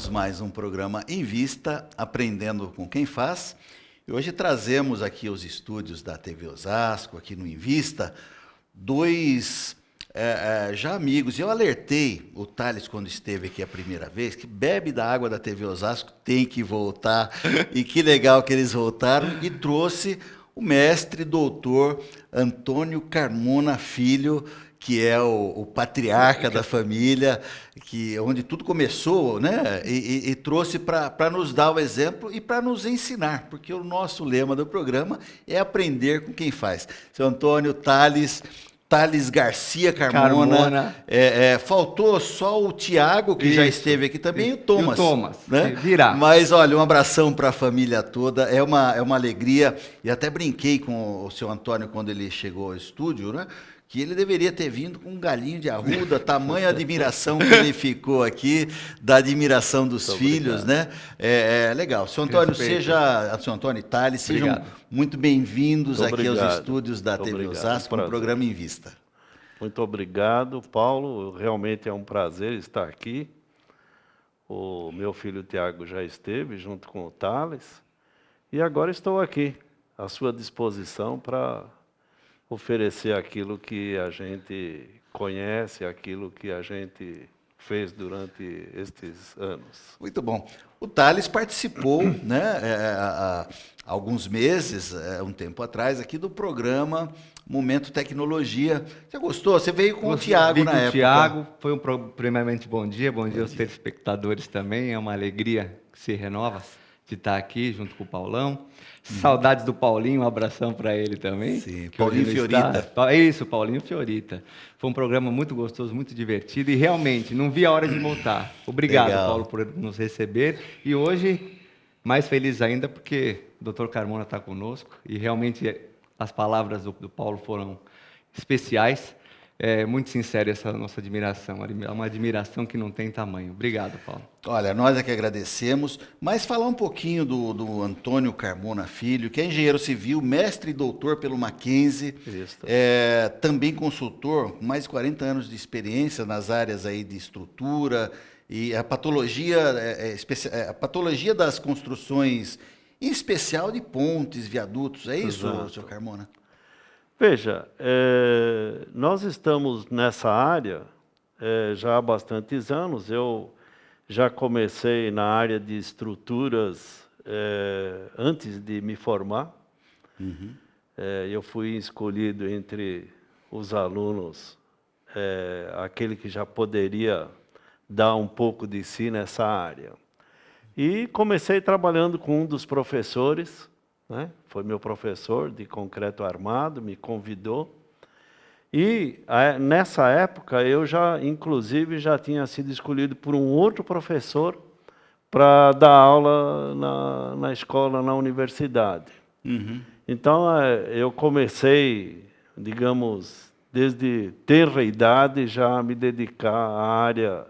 Começamos mais um programa Em Vista, Aprendendo com Quem Faz. E hoje trazemos aqui aos estúdios da TV Osasco, aqui no Em Vista, dois já amigos. Eu alertei o Thales quando esteve aqui a primeira vez, que bebe da água da TV Osasco, tem que voltar. E que legal que eles voltaram e trouxe o mestre doutor Antônio Carmona Filho, que é o patriarca da família, onde tudo começou, né? E trouxe para nos dar o exemplo e para nos ensinar, porque o nosso lema do programa é aprender com quem faz. Seu Antônio, Thales Garcia Carmona. Faltou só o Tiago, que já esteve aqui também, e o Thomas. E o Thomas, né? Virá. Mas, olha, um abração para a família toda, é uma alegria. E até brinquei com o seu Antônio quando ele chegou ao estúdio, né? Que ele deveria ter vindo com um galinho de arruda, tamanha admiração que ele ficou aqui, da admiração dos muito filhos, obrigado. Né? Legal. Seu Antônio, seu Antônio e Thales, sejam muito bem-vindos aqui aos estúdios da TV Osasco, no programa Em Vista. Muito obrigado, Paulo. Realmente é um prazer estar aqui. O meu filho Tiago já esteve junto com o Thales. E agora estou aqui, à sua disposição para oferecer aquilo que a gente conhece, aquilo que a gente fez durante estes anos. Muito bom. O Thales participou, né, há alguns meses, um tempo atrás, aqui do programa Momento Tecnologia. Você gostou? Você veio com o Tiago na época. O Tiago, foi primeiramente bom dia aos telespectadores também, é uma alegria que se renova de estar aqui junto com o Paulão. Saudades do Paulinho, um abração para ele também. Sim, Paulinho Fiorita. Isso, Paulinho Fiorita. Foi um programa muito gostoso, muito divertido e realmente não vi a hora de voltar. Obrigado, legal. Paulo, por nos receber. E hoje, mais feliz ainda porque o Dr. Carmona está conosco e realmente as palavras do Paulo foram especiais. É muito sincera essa nossa admiração, uma admiração que não tem tamanho. Obrigado, Paulo. Olha, nós é que agradecemos, mas falar um pouquinho do Antônio Carmona Filho, que é engenheiro civil, mestre e doutor pelo Mackenzie, também consultor, com mais de 40 anos de experiência nas áreas aí de estrutura e a patologia, a patologia das construções, em especial de pontes, viadutos, é isso, senhor Carmona? Veja, nós estamos nessa área já há bastantes anos. Eu já comecei na área de estruturas antes de me formar. Uhum. Eu fui escolhido entre os alunos, aquele que já poderia dar um pouco de si nessa área. E comecei trabalhando com um dos professores, né? Foi meu professor de concreto armado, me convidou. E nessa época eu inclusive, já tinha sido escolhido por um outro professor para dar aula na escola, na universidade. Uhum. Então eu comecei, digamos, desde tenra idade já a me dedicar à área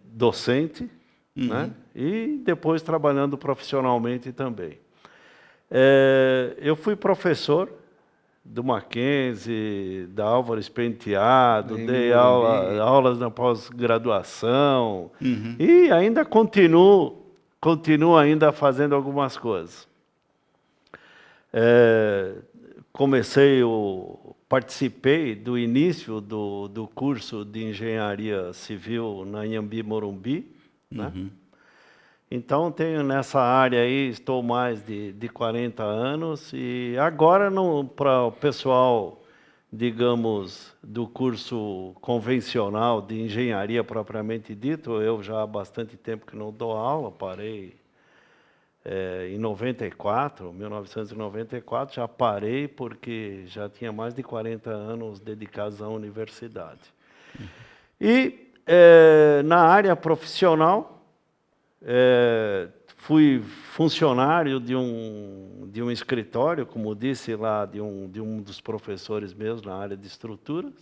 docente, uhum. Né? E depois trabalhando profissionalmente também. Eu fui professor do Mackenzie, da Álvares Penteado, dei aulas na pós-graduação, uhum. E ainda continuo ainda fazendo algumas coisas. Participei do início do curso de engenharia civil na Inhambi Morumbi, uhum. Né? Então, tenho nessa área aí, estou mais de 40 anos e agora, para o pessoal, digamos, do curso convencional de engenharia propriamente dito, eu já há bastante tempo que não dou aula, parei em 1994, já parei porque já tinha mais de 40 anos dedicados à universidade. Uhum. E na área profissional, fui funcionário de um escritório, como disse lá, de um dos professores meus na área de estruturas.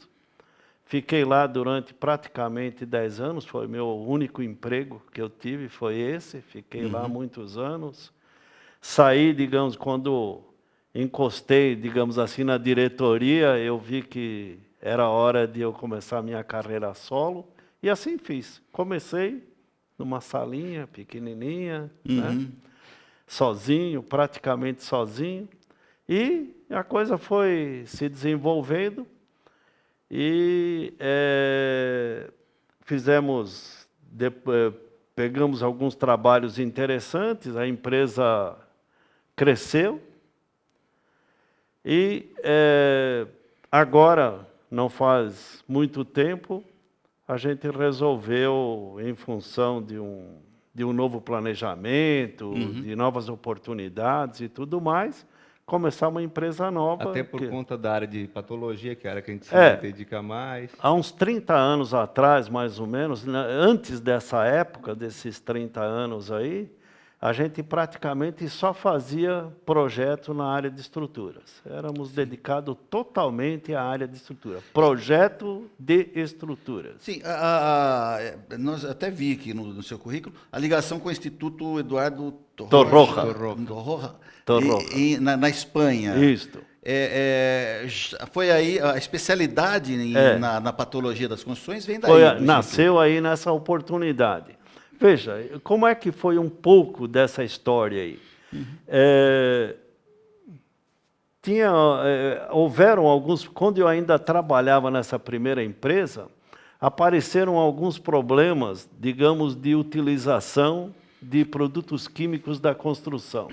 Fiquei lá durante praticamente 10 anos, foi meu único emprego que eu tive, foi esse. Fiquei uhum. lá muitos anos. Saí, digamos, quando encostei, digamos assim, na diretoria, eu vi que era hora de eu começar a minha carreira solo, e assim fiz. Comecei numa salinha pequenininha, né? Sozinho, praticamente sozinho. E a coisa foi se desenvolvendo e pegamos alguns trabalhos interessantes, a empresa cresceu e agora, não faz muito tempo, a gente resolveu, em função de um novo planejamento, de novas oportunidades e tudo mais, começar uma empresa nova. Até por conta da área de patologia, que é a área que a gente se dedica mais. Há uns 30 anos atrás, mais ou menos, antes dessa época, desses 30 anos aí, a gente praticamente só fazia projeto na área de estruturas. Éramos dedicados totalmente à área de estrutura. Projeto de estruturas. Sim, nós até vi aqui no seu currículo a ligação com o Instituto Eduardo Torroja. Na Espanha. Isto. Foi aí a especialidade na patologia das construções, vem daí. Nasceu aí nessa oportunidade. Veja, como é que foi um pouco dessa história aí? Houveram alguns... Quando eu ainda trabalhava nessa primeira empresa, apareceram alguns problemas, digamos, de utilização de produtos químicos da construção.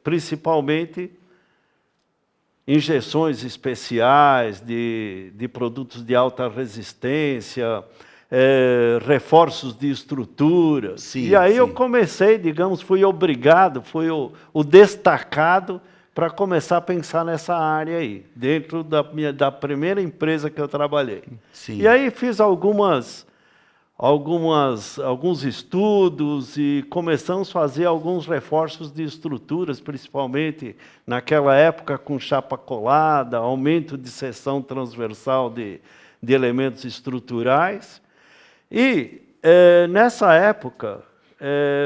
Principalmente injeções especiais de produtos de alta resistência, reforços de estruturas. Sim, e aí sim. eu comecei, digamos, fui obrigado, fui o destacado para começar a pensar nessa área aí, dentro da primeira empresa que eu trabalhei. Sim. E aí fiz alguns estudos e começamos a fazer alguns reforços de estruturas, principalmente naquela época com chapa colada, aumento de seção transversal de elementos estruturais. E, nessa época,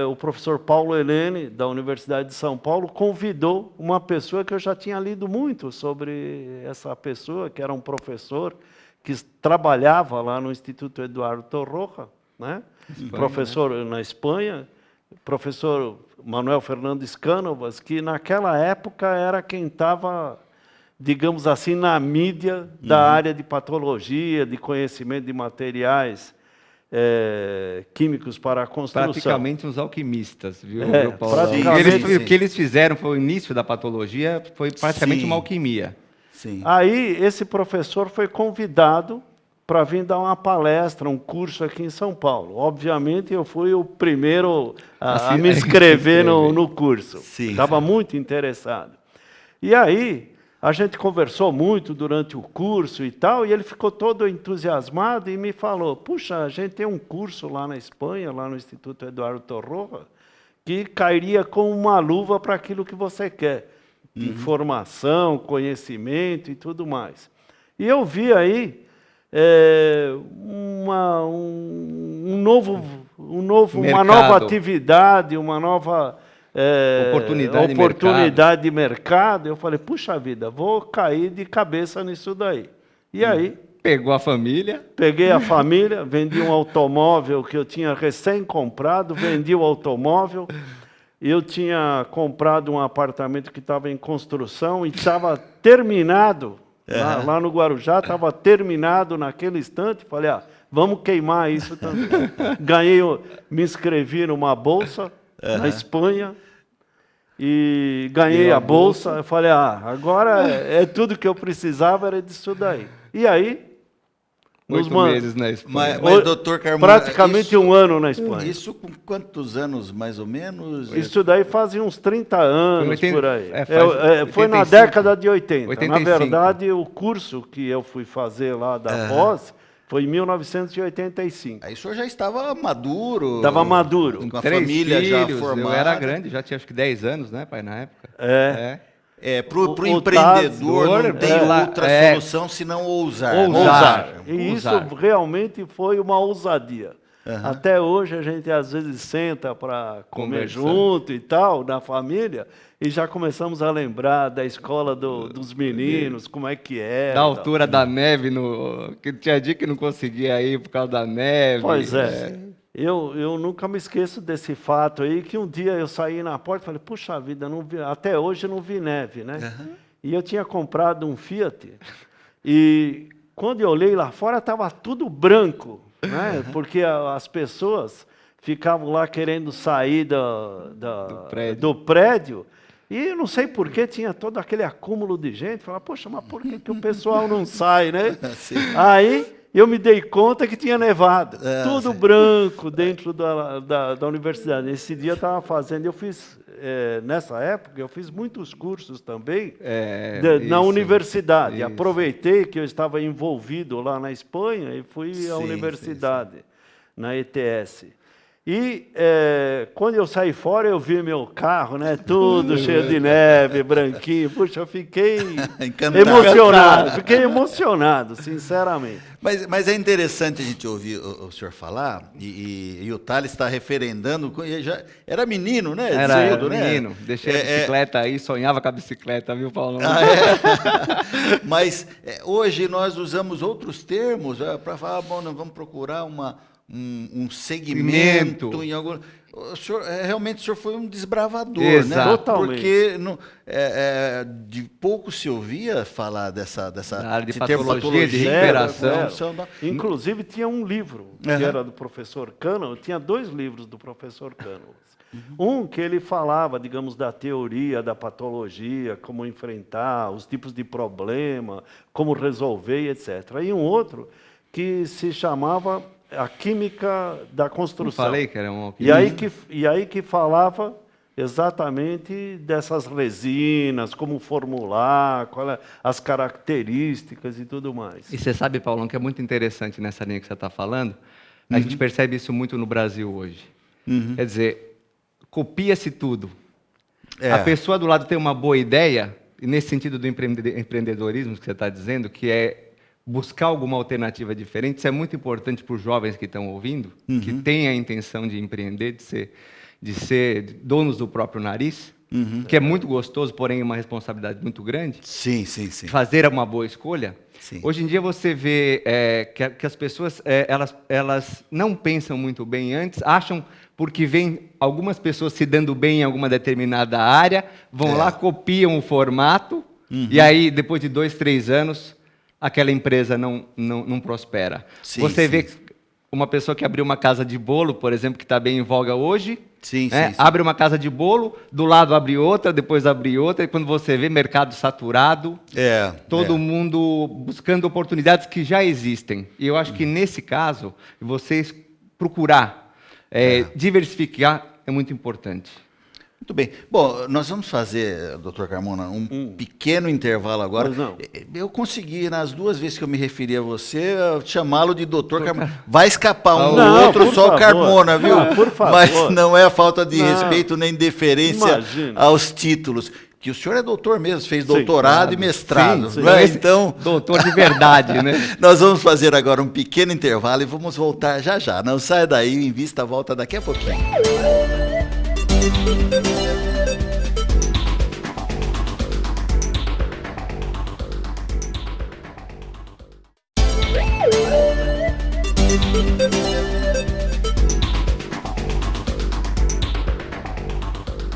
o professor Paulo Helene, da Universidade de São Paulo, convidou uma pessoa que eu já tinha lido muito sobre essa pessoa, que era um professor que trabalhava lá no Instituto Eduardo Torroja, né? Professor na Espanha, professor Manuel Fernandes Cánovas, que naquela época era quem estava, digamos assim, na mídia da área de patologia, de conhecimento de materiais químicos para a construção. Praticamente uns alquimistas, viu, Paulo? Praticamente, o que eles fizeram foi o início da patologia, foi praticamente uma alquimia. Sim. Aí, esse professor foi convidado para vir dar uma palestra, um curso aqui em São Paulo. Obviamente, eu fui o primeiro a me inscrever no curso. Estava muito interessado. E aí, a gente conversou muito durante o curso e tal, e ele ficou todo entusiasmado e me falou, puxa, a gente tem um curso lá na Espanha, lá no Instituto Eduardo Torroja, que cairia como uma luva para aquilo que você quer. Informação, conhecimento e tudo mais. E eu vi aí uma nova atividade, uma nova oportunidade de mercado. Eu falei, puxa vida, vou cair de cabeça nisso daí. E aí... Pegou a família? Peguei a família, vendi um automóvel que eu tinha recém-comprado, vendi o automóvel. Eu tinha comprado um apartamento que estava em construção e estava terminado, lá no Guarujá, estava terminado naquele instante. Falei, vamos queimar isso também. Me inscrevi numa bolsa na Espanha e ganhei a bolsa. Eu falei, agora tudo que eu precisava era disso daí. E aí... 8 meses na Espanha. Mas doutor Carmona, praticamente um ano na Espanha. Isso com quantos anos, mais ou menos? Isso daí fazia uns 30 anos, por aí. Foi 85. na década de 80. 85. Na verdade, o curso que eu fui fazer lá da pós foi em 1985. Aí o senhor já estava maduro. Estava maduro. Com a família já formada. Eu era grande, já tinha acho que 10 anos, né, pai, na época? Pro empreendedor não tem outra solução senão ousar. E isso realmente foi uma ousadia. Até hoje a gente às vezes senta para comer junto e tal, na família, e já começamos a lembrar da escola dos meninos, como é que era. Da altura da neve, que tinha dia que não conseguia ir por causa da neve. Pois é. eu nunca me esqueço desse fato aí, que um dia eu saí na porta e falei, puxa vida, não vi, até hoje não vi neve, né? Uhum. E eu tinha comprado um Fiat, e quando eu olhei lá fora, estava tudo branco, né? Porque as pessoas ficavam lá querendo sair do prédio, e não sei por que tinha todo aquele acúmulo de gente. Falava, poxa, mas por que o pessoal não sai, né? Aí eu me dei conta que tinha nevado, tudo branco dentro da universidade. Esse dia eu estava fazendo, eu fiz, nessa época, eu fiz muitos cursos também na universidade. Isso. Aproveitei que eu estava envolvido lá na Espanha e fui à universidade, na ETS. E quando eu saí fora, eu vi meu carro, né, tudo cheio de neve, branquinho. Puxa, eu fiquei emocionado, fiquei emocionado, sinceramente. Mas é interessante a gente ouvir o senhor falar, e o Thales está referendando, já era menino, né? Era menino, deixei a bicicleta aí, sonhava com a bicicleta, viu, Paulo? Mas hoje nós usamos outros termos para falar, bom, nós vamos procurar um segmento em algum... Realmente o senhor foi um desbravador, exato, né? Totalmente. Porque de pouco se ouvia falar dessa área de patologia, de recuperação. Inclusive tinha um livro que era do professor Cano, tinha 2 livros do professor Cano. Um que ele falava, digamos, da teoria da patologia, como enfrentar, os tipos de problema, como resolver, etc. E um outro que se chamava A Química da Construção. Eu falei que era um... E aí que falava exatamente dessas resinas, como formular, as características e tudo mais. E você sabe, Paulão, que é muito interessante nessa linha que você está falando, a gente percebe isso muito no Brasil hoje. Quer dizer, copia-se tudo. A pessoa do lado tem uma boa ideia, e nesse sentido do empreendedorismo que você está dizendo, que é buscar alguma alternativa diferente. Isso é muito importante para os jovens que estão ouvindo, que têm a intenção de empreender, de ser donos do próprio nariz, que é muito gostoso, porém uma responsabilidade muito grande. Sim. Fazer uma boa escolha. Sim. Hoje em dia você vê que as pessoas elas não pensam muito bem antes, acham porque vem algumas pessoas se dando bem em alguma determinada área, vão lá, copiam o formato, e aí, depois de 2, 3 anos, aquela empresa não prospera. Você vê uma pessoa que abriu uma casa de bolo, por exemplo, que está bem em voga hoje, abre uma casa de bolo, do lado abre outra, depois abre outra, e quando você vê mercado saturado, todo mundo buscando oportunidades que já existem. E eu acho que nesse caso, vocês procurar diversificar é muito importante. Muito bem. Bom, nós vamos fazer, doutor Carmona, um pequeno intervalo agora. Eu consegui, nas 2 vezes que eu me referi a você, chamá-lo de doutor Carmona. Vai escapar outro só o Carmona, viu? Por favor. Mas não é falta de respeito nem deferência aos títulos. Que o senhor é doutor mesmo, fez doutorado e mestrado. Sim. Então, doutor de verdade, né? Nós vamos fazer agora um pequeno intervalo e vamos voltar já. Não saia daí, o Invista volta daqui a pouquinho.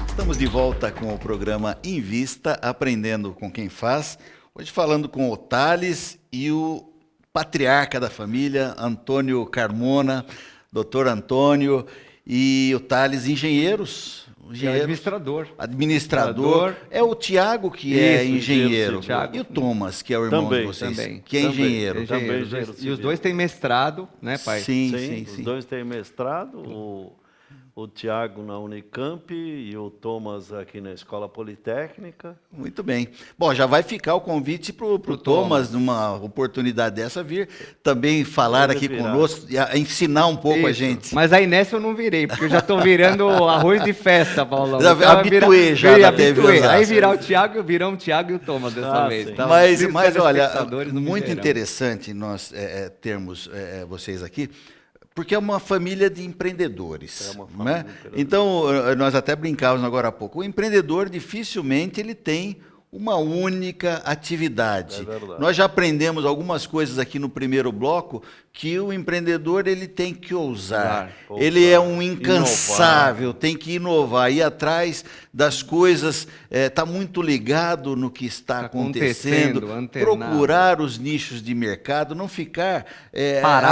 Estamos de volta com o programa Invista, aprendendo com quem faz. Hoje falando com o Thales e o patriarca da família, Antônio Carmona, doutor Antônio, e o Thales, engenheiros. Administrador. É o Tiago que é engenheiro. E o Thomas, que é o irmão de vocês, que é engenheiro. E os 2 têm mestrado, né, pai? Sim. Os 2 têm mestrado. O Tiago na Unicamp e o Thomas aqui na Escola Politécnica. Muito bem. Bom, já vai ficar o convite para o Thomas, numa oportunidade dessa, vir também falar aqui conosco, ensinar um pouco a gente. Mas aí nessa eu não virei, porque eu já estou virando arroz de festa, Paulão. Habituei já na TV. Aí virar o Tiago e o Thomas dessa vez. Então, mas olha, muito interessante nós termos vocês aqui, porque é uma família de empreendedores. Né? Então, nós até brincávamos agora há pouco. O empreendedor, dificilmente, ele tem uma única atividade. É verdade. Nós já aprendemos algumas coisas aqui no primeiro bloco, que o empreendedor ele tem que ousar. Ele é um incansável, tem que inovar, ir atrás das coisas, está muito ligado no que está acontecendo, procurar os nichos de mercado, não ficar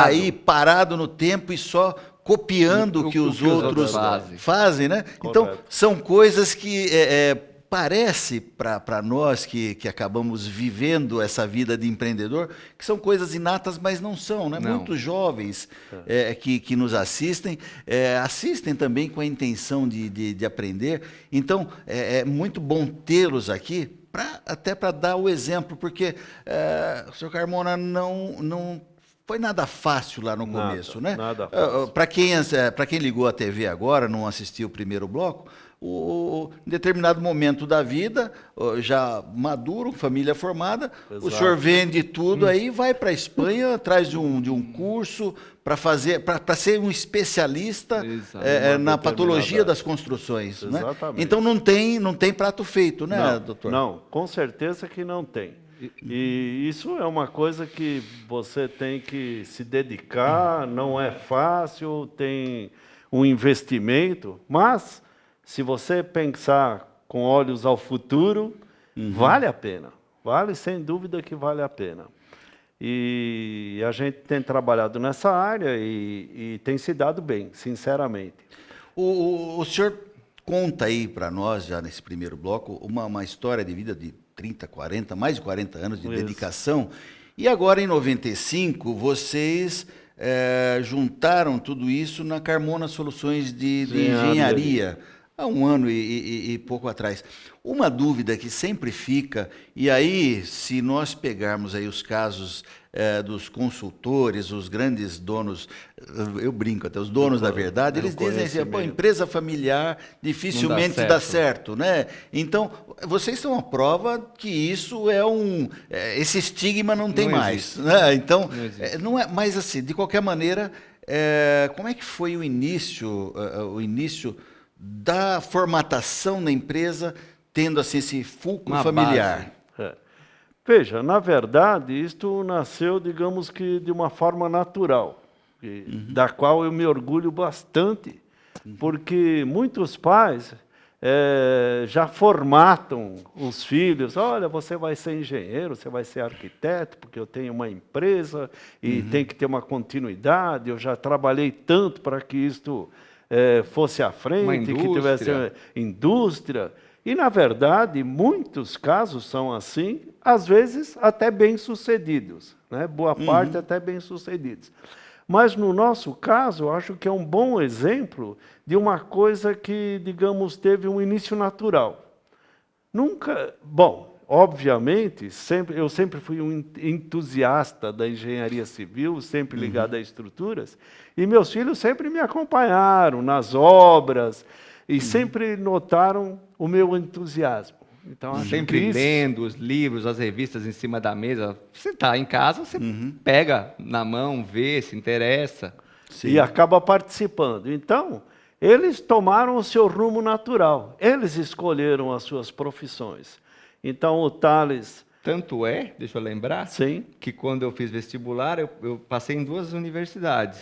aí parado no tempo e só copiando o que os outros fazem, né? Correto. Então, são coisas que parece para nós que acabamos vivendo essa vida de empreendedor, que são coisas inatas, mas não são, né? Muitos jovens que nos assistem, assistem também com a intenção de aprender. Então, é muito bom tê-los aqui, até para dar o exemplo, porque o senhor Carmona não foi nada fácil lá no começo, né? Nada fácil. Para quem ligou a TV agora, não assistiu o primeiro bloco, em determinado momento da vida, já maduro, família formada, Exato. o senhor vende tudo aí, vai para a Espanha, atrás de um curso para ser um especialista na patologia das construções. Né? Então não tem prato feito, né, doutor? Não, com certeza que não tem. E isso é uma coisa que você tem que se dedicar, não é fácil, tem um investimento, mas se você pensar com olhos ao futuro, vale a pena. Vale, sem dúvida que vale a pena. E a gente tem trabalhado nessa área e tem se dado bem, sinceramente. O senhor conta aí para nós, já nesse primeiro bloco, uma história de vida de 30, 40, mais de 40 anos de dedicação. E agora, em 95, vocês juntaram tudo isso na Carmona Soluções de Engenharia. Há um ano e pouco atrás. Uma dúvida que sempre fica, e aí, se nós pegarmos aí os casos dos consultores, os grandes donos, eu brinco até, os donos da verdade, eles dizem assim, empresa familiar dificilmente dá certo, né? Então, vocês são a prova que isso esse estigma não tem mais. Né? Então, não é, mas assim, de qualquer maneira, como é que foi o início da formatação da empresa, tendo assim esse fulcro familiar? Veja, na verdade, isto nasceu, digamos que, de uma forma natural, da qual eu me orgulho bastante, porque muitos pais já formatam os filhos. Olha, você vai ser engenheiro, você vai ser arquiteto, porque eu tenho uma empresa e tem que ter uma continuidade, eu já trabalhei tanto para que isto fosse à frente, que tivesse indústria. E, na verdade, muitos casos são assim, às vezes até bem-sucedidos, né? Boa parte até bem-sucedidos. Mas, no nosso caso, eu acho que é um bom exemplo de uma coisa que, digamos, teve um início natural. Obviamente, eu sempre fui um entusiasta da engenharia civil, sempre ligado a estruturas, e meus filhos sempre me acompanharam nas obras e sempre notaram o meu entusiasmo. Então, sempre lendo os livros, as revistas em cima da mesa. Você está em casa, você pega na mão, vê, se interessa. E acaba participando. Então, eles tomaram o seu rumo natural. Eles escolheram as suas profissões. Então, o Thales... Tanto deixa eu lembrar, que quando eu fiz vestibular, eu passei em 2 universidades.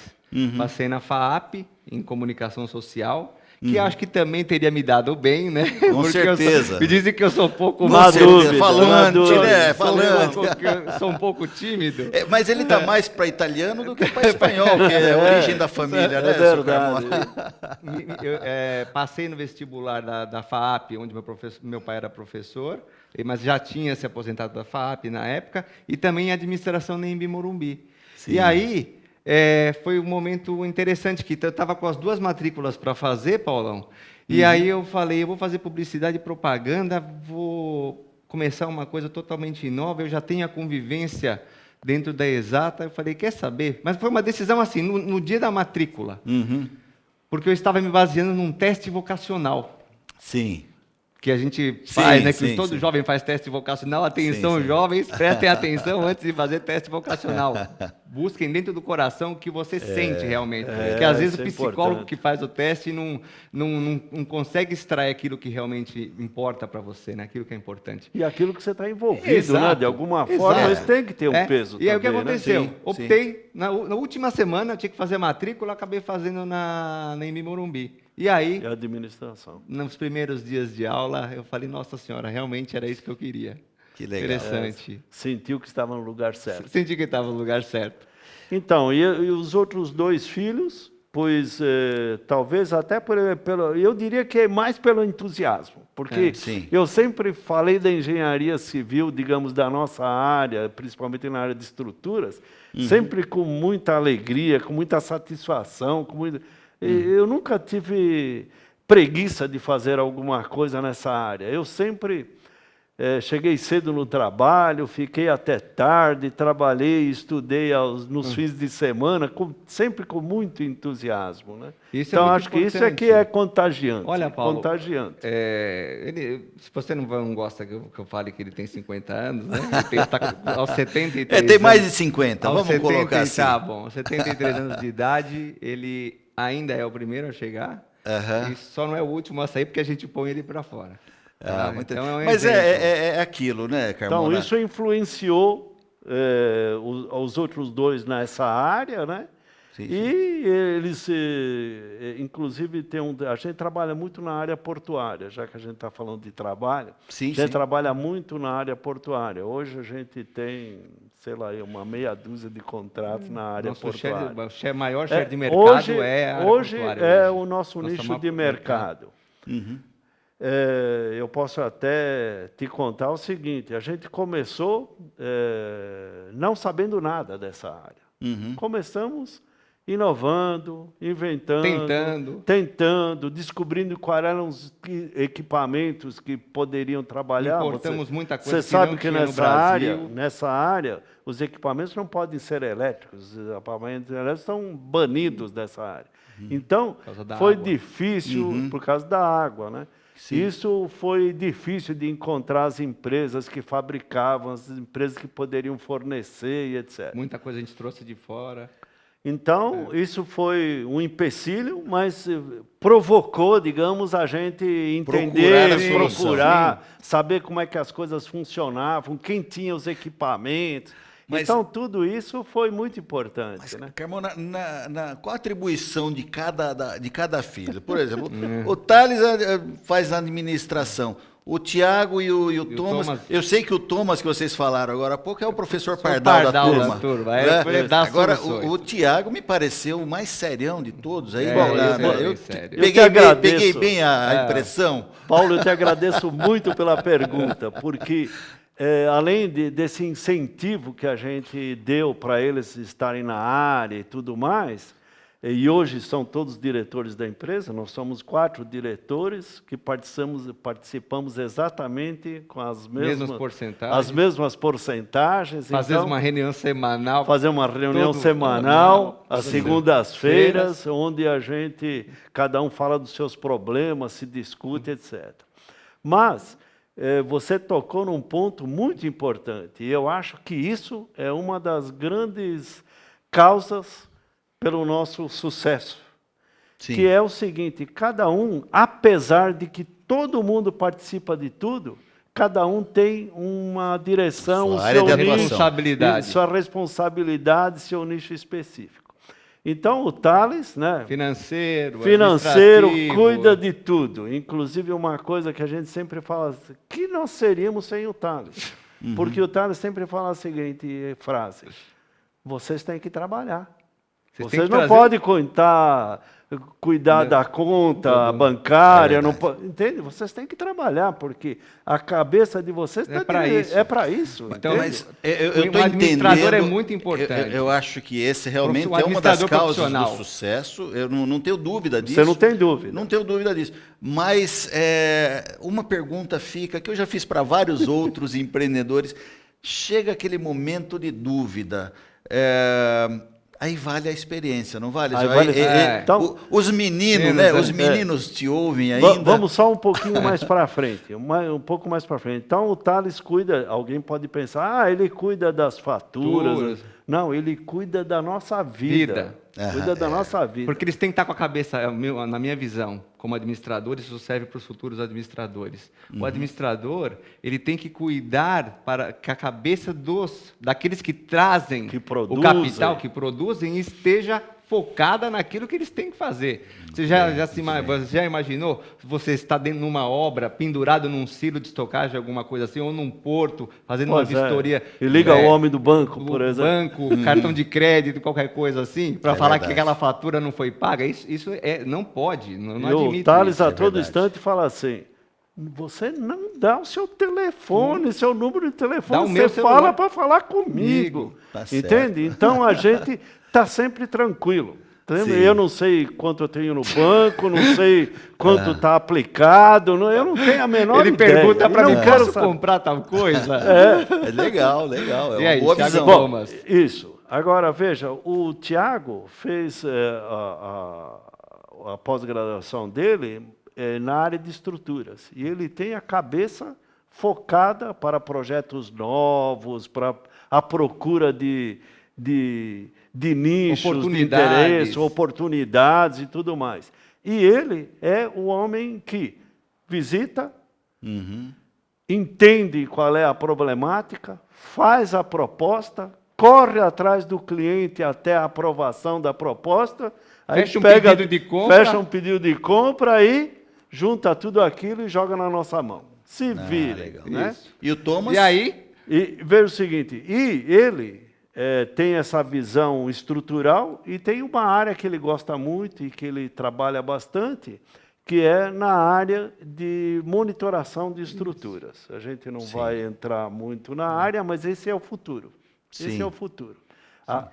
Passei na FAAP, em Comunicação Social, que acho que também teria me dado bem, né? Com certeza. Me dizem que eu sou um pouco falante, né? Sou um pouco tímido. Mas ele está mais para italiano do que para espanhol, que é a origem da família, né? É verdade. Passei no vestibular da FAAP, onde meu pai era professor, mas já tinha se aposentado da FAAP na época, e também em administração na Embi Morumbi. E aí... foi um momento interessante, que eu estava com as 2 matrículas para fazer, Paulão, e aí eu falei, eu vou fazer publicidade e propaganda, vou começar uma coisa totalmente nova, eu já tenho a convivência dentro da Exata, eu falei, quer saber? Mas foi uma decisão assim, no dia da matrícula, porque eu estava me baseando num teste vocacional. Sim. que a gente faz, né? Que sim, todo sim. jovem faz teste vocacional. Atenção, Sim. jovens, prestem atenção antes de fazer teste vocacional. Busquem dentro do coração o que você sente realmente. Porque às vezes isso o é psicólogo importante. que faz o teste não consegue extrair aquilo que realmente importa para você, né? Aquilo que é importante. E aquilo que você está envolvido, Exato, né? De alguma forma, exato. isso tem que ter um peso E aí o que também, né? aconteceu? Sim, Optei, na última semana eu tinha que fazer matrícula, acabei fazendo na Embi Morumbi. E aí, E a administração. nos primeiros dias de aula, eu falei, nossa senhora, realmente era isso que eu queria. Que legal. Interessante. Sentiu que estava no lugar certo. Senti que estava no lugar certo. Então, e os outros 2 filhos, pois talvez até eu diria que é mais pelo entusiasmo, porque sim. eu sempre falei da engenharia civil, digamos, da nossa área, principalmente na área de estruturas, sempre com muita alegria, com muita satisfação, eu nunca tive preguiça de fazer alguma coisa nessa área. Eu sempre cheguei cedo no trabalho, fiquei até tarde, trabalhei, estudei nos fins de semana, sempre com muito entusiasmo, né? Isso é então, muito acho que isso é importante. que é contagiante. Olha, Paulo, contagiante. Se você não gosta que eu fale que ele tem 50 anos, né? Ele está aos 73 tem anos. mais de 50, Aos vamos 70, colocar assim. Tá bom, aos 73 anos de idade, ele ainda é o primeiro a chegar, e só não é o último a sair porque a gente põe ele para fora. Então é um Mas exemplo. é aquilo, né, Carmona? Então, isso influenciou os outros 2 nessa área, né? Sim. E eles, inclusive, a gente trabalha muito na área portuária, já que a gente está falando de trabalho. Sim, a gente sim. trabalha muito na área portuária. Hoje a gente tem, sei lá, uma meia dúzia de contratos na área portuária. O maior share de mercado Hoje, é a área hoje portuária. é o nosso Nosso nicho maior de mercado. Eu posso até te contar o seguinte, a gente começou não sabendo nada dessa área. Começamos inovando, inventando, tentando, descobrindo quais eram os equipamentos que poderiam trabalhar. Importamos muita coisa Você sabe não que tinha no Brasil. nessa área, os equipamentos não podem ser elétricos, os equipamentos elétricos estão banidos dessa área. Então, foi difícil por causa da água, né? Sim. Isso foi difícil de encontrar as empresas que fabricavam, as empresas que poderiam fornecer e etc. Muita coisa a gente trouxe de fora. Então, isso foi um empecilho, mas provocou, digamos, a gente entender, procurar, saber como é que as coisas funcionavam, quem tinha os equipamentos. Então, tudo isso foi muito importante. Mas, né? Carmona, qual a atribuição de cada filho? Por exemplo, o Thales faz a administração. O Tiago e o Thomas. Eu sei que o Thomas, que vocês falaram agora há pouco, é o professor Pardal da turma. Agora, o Tiago me pareceu o mais serião de todos. Aí, peguei bem a impressão. Paulo, eu te agradeço muito pela pergunta, porque além desse incentivo que a gente deu para eles estarem na área e tudo mais, e hoje são todos diretores da empresa, nós somos 4 diretores que participamos exatamente com as mesmas porcentagens. Fazer uma reunião semanal. Fazer uma reunião semanal, às segundas-feiras, onde cada um fala dos seus problemas, se discute, etc. Mas você tocou num ponto muito importante, e eu acho que isso é uma das grandes causas pelo nosso sucesso. Sim. Que é o seguinte, cada um, apesar de que todo mundo participa de tudo, cada um tem uma direção, sua responsabilidade, seu nicho específico. Então, o Thales, né, financeiro, cuida de tudo. Inclusive, uma coisa que a gente sempre fala, que nós seríamos sem o Thales? Porque o Thales sempre fala a seguinte frase, vocês têm que trabalhar. Vocês não podem cuidar da conta bancária, entende? Vocês têm que trabalhar, porque a cabeça de vocês é para isso. Então, mas eu estou administrador é muito importante. Eu acho que esse realmente é uma das causas do sucesso. Eu não tenho dúvida disso. Você não tem dúvida. Não tenho dúvida disso. Mas uma pergunta fica, que eu já fiz para vários outros empreendedores. Chega aquele momento de dúvida. aí vale a experiência, não vale? Então, os meninos, né? Os meninos te ouvem ainda. Vamos só um pouquinho mais para frente, um pouco mais para frente. Então, o Thales cuida, alguém pode pensar, ele cuida das faturas. Não, ele cuida da nossa vida. Cuida da nossa vida. Porque eles têm que estar com a cabeça, na minha visão, como administradores, isso serve para os futuros administradores. O administrador, ele tem que cuidar para que a cabeça daqueles que trazem o capital, que produzem, esteja focada naquilo que eles têm que fazer. Você já imaginou você está dentro de uma obra, pendurado num silo de estocagem, alguma coisa assim, ou num porto, fazendo uma vistoria. E liga o homem do banco, por exemplo. Banco, cartão de crédito, qualquer coisa assim, para falar que aquela fatura não foi paga. Isso não pode, não admite. O Thales a todo instante fala assim, você não dá o seu telefone, seu número de telefone, você fala para falar comigo. Tá entende? Então a gente está sempre tranquilo. Eu não sei quanto eu tenho no banco, não sei quanto está aplicado, eu não tenho a menor ideia. Ele pergunta para mim, posso comprar tal coisa? É legal. É uma boa visão. Bom, isso. Agora, veja, o Tiago fez a pós-graduação dele na área de estruturas. E ele tem a cabeça focada para projetos novos, para a procura de nichos, de interesse, oportunidades e tudo mais. E ele é o homem que visita, entende qual é a problemática, faz a proposta, corre atrás do cliente até a aprovação da proposta, aí fecha um pedido de compra e junta tudo aquilo e joga na nossa mão. Se vira. Né? E o Thomas? E aí? E veja o seguinte, ele tem essa visão estrutural e tem uma área que ele gosta muito e que ele trabalha bastante, que é na área de monitoração de estruturas. A gente não vai entrar muito na área, mas esse é o futuro. Esse é o futuro.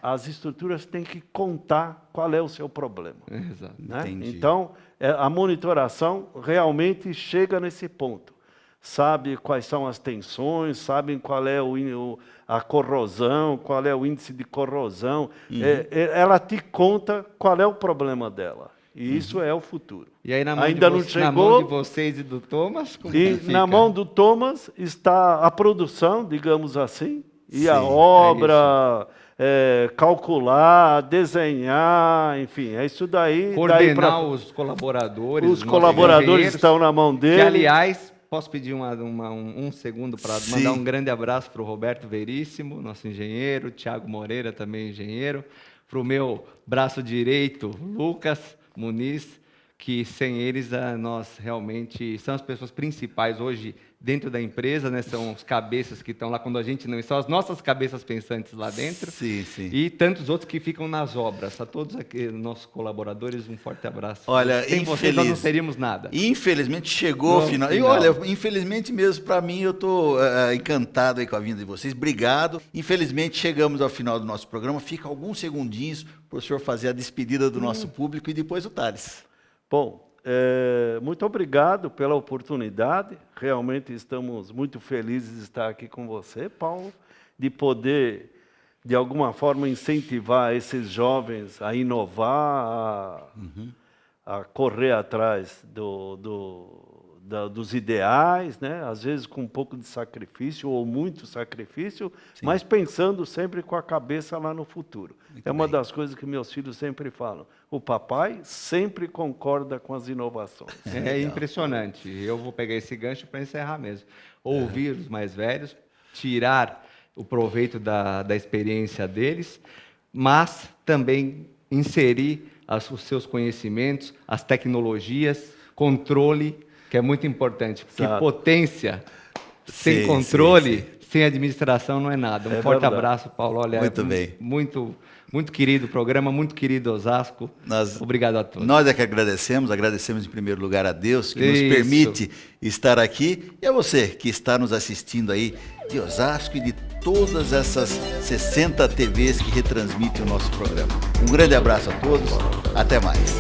As estruturas têm que contar qual é o seu problema. Exato. Né? Então, a monitoração realmente chega nesse ponto. Sabe quais são as tensões, sabem qual é a corrosão, qual é o índice de corrosão. Ela te conta qual é o problema dela. E isso é o futuro. E aí, na mão de vocês e do Thomas? Na mão do Thomas está a produção, digamos assim, e a obra, calcular, desenhar, enfim, é isso daí. Coordenar os colaboradores. Os colaboradores estão na mão dele. Que, aliás, posso pedir um segundo para mandar um grande abraço para o Roberto Veríssimo, nosso engenheiro, Tiago Moreira, também engenheiro, para o meu braço direito, Lucas Muniz, que sem eles nós realmente são as pessoas principais hoje dentro da empresa, né? São os cabeças que estão lá quando a gente não está, as nossas cabeças pensantes lá dentro. Sim. E tantos outros que ficam nas obras. A todos aqui, nossos colaboradores, um forte abraço. Olha, sem vocês nós não seríamos nada. Infelizmente chegou o final. E olha, infelizmente mesmo para mim, eu estou encantado aí com a vinda de vocês. Obrigado. Infelizmente chegamos ao final do nosso programa. Fica alguns segundinhos para o senhor fazer a despedida do nosso público e depois o Thales. Bom, muito obrigado pela oportunidade. Realmente estamos muito felizes de estar aqui com você, Paulo, de poder, de alguma forma, incentivar esses jovens a inovar, a correr atrás dos ideais, né? Às vezes com um pouco de sacrifício ou muito sacrifício, mas pensando sempre com a cabeça lá no futuro. Muito uma das coisas que meus filhos sempre falam. O papai sempre concorda com as inovações. É impressionante. Eu vou pegar esse gancho para encerrar mesmo. Ouvir os mais velhos, tirar o proveito da experiência deles, mas também inserir os seus conhecimentos, as tecnologias, controle, que é muito importante, porque potência sem controle, sem administração não é nada. Um forte abraço, Paulo. Olha, muito bem. Muito querido programa, muito querido Osasco. Obrigado a todos. Nós é que agradecemos em primeiro lugar a Deus, que nos permite estar aqui, e a você que está nos assistindo aí de Osasco e de todas essas 60 TVs que retransmitem o nosso programa. Um grande abraço a todos, até mais.